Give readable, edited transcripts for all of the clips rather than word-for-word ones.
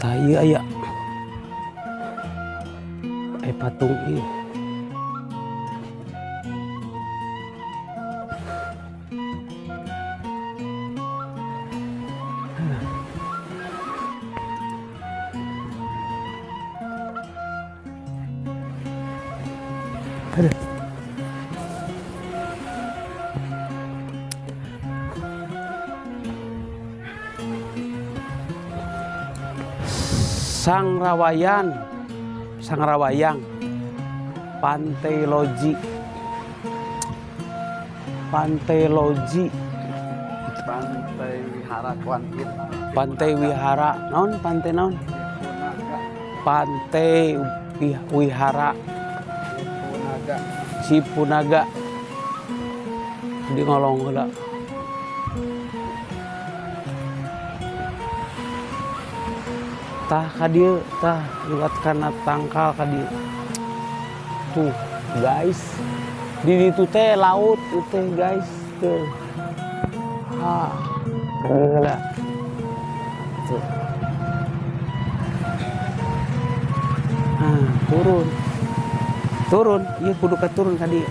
Tah ieu aya patung ieu. Aduh. Sangrawayang, Pantai Loji, Pantai Wihara Kuantin, Pantai Wihara, Pantai Wihara Cipunaga, di ngolong heula. Tah kadieu tah liwat kana tangkal kadieu. Tuh, guys. Di ditu teh laut teh, guys. Tuh. Heula. Tuh. Turun. Turun, ieu kudu katurun ka dieu.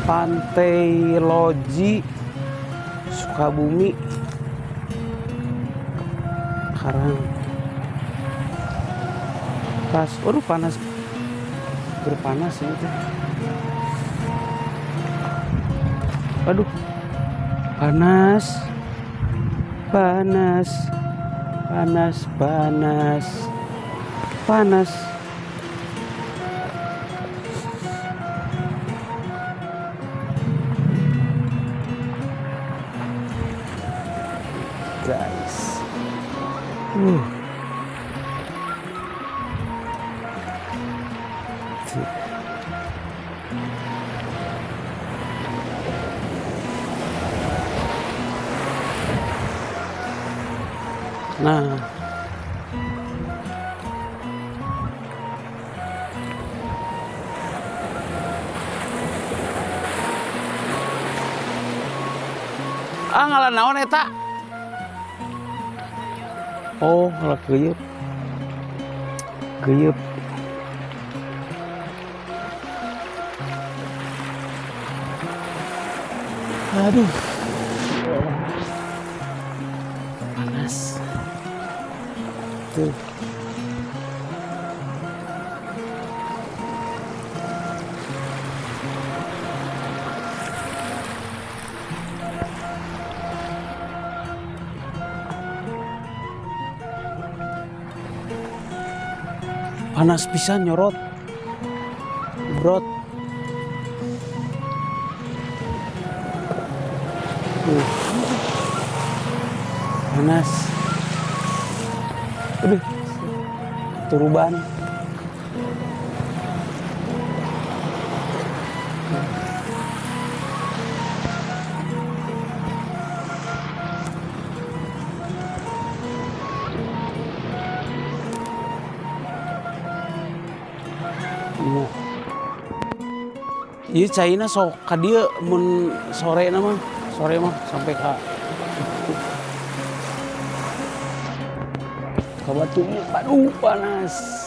Pantai Loji, Sukabumi, Karang. Pas, waduh panas, berpanas ini. Waduh, panas, panas, panas, panas, panas. Guys, nah, ngalah naon eta? Oh, ngalah geuyeub. Geuyeub. Aduh. Panas. Tuh. Panas pisan nyorot. Brot. Panas. Aduh. Turuban. Ieu caina sok ka dieu mun sore mah sampai ka batunya. Aduh panas.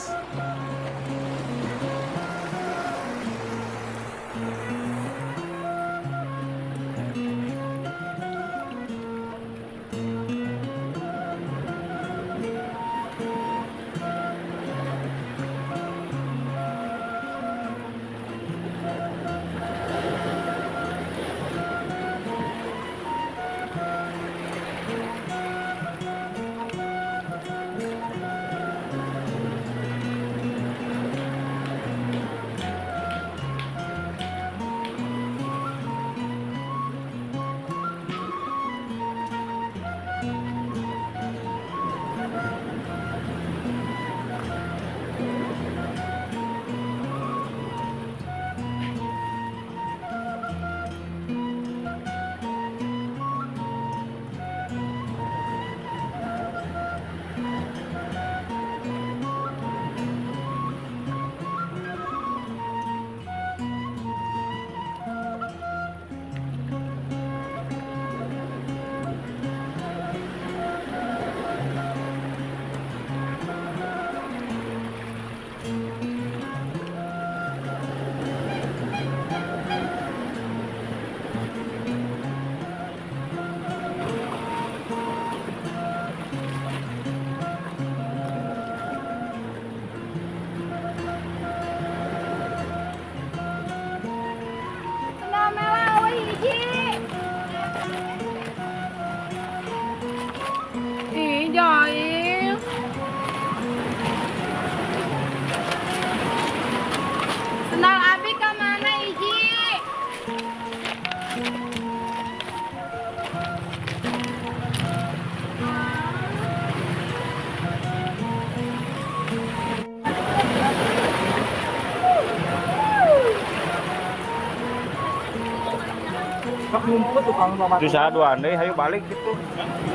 Itu saya dua andai, ayo balik gitu.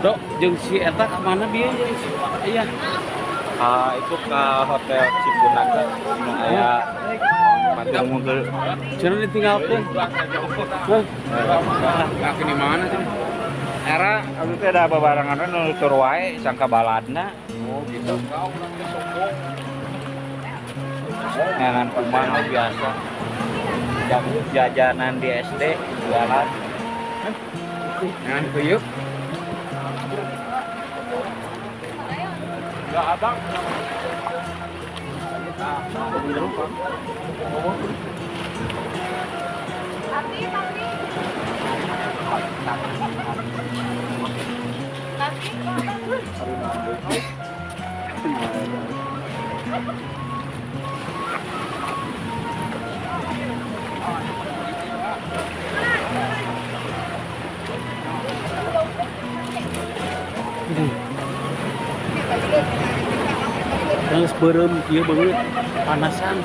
Dok, jeung si eta ke mana bieu? Iya. Itu ke hotel Cipunaga. Aya patung mobil. Cenah ditinggalkeun. Heh. Kaki di mana sih? Era abis itu ada babarangan nu tur wae sangka baladna. Oh gitu. Jangan kumaha biasa. Jam jajanan di SD jualan. Jangan kuyuk. Enggak abang. Geus beureum ieu beungeut panasan.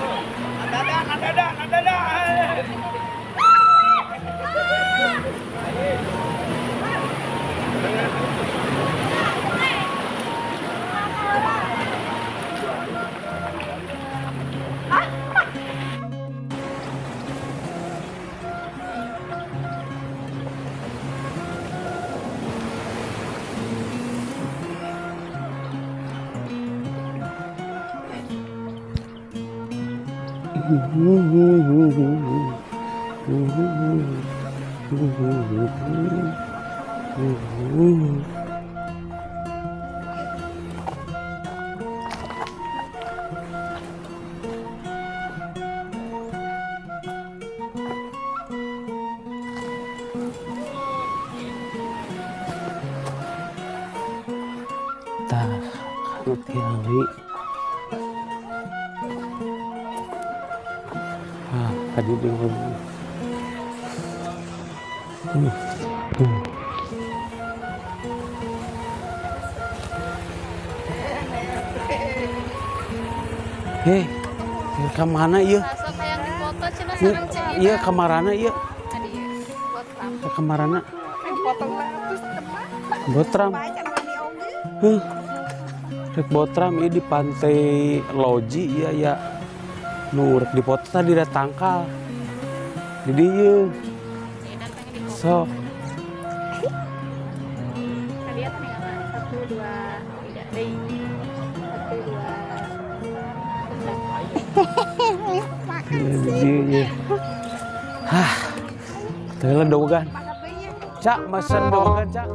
Tah, hati-hati. Tadi dia ngomong. Hei, ke mana ieu? Iya, ke marana ieu? Ke kamarana. Botram. Rek Botram ieu di pantai Loji ieu ya. Nu rek dipoto tadi ada tangkal. Jadi ieu. So. Hadiah tadi apa? 1, 2, 3, 1, 2. Jadi hah. Teulah dogan. Cak, mesen dogan, Cak.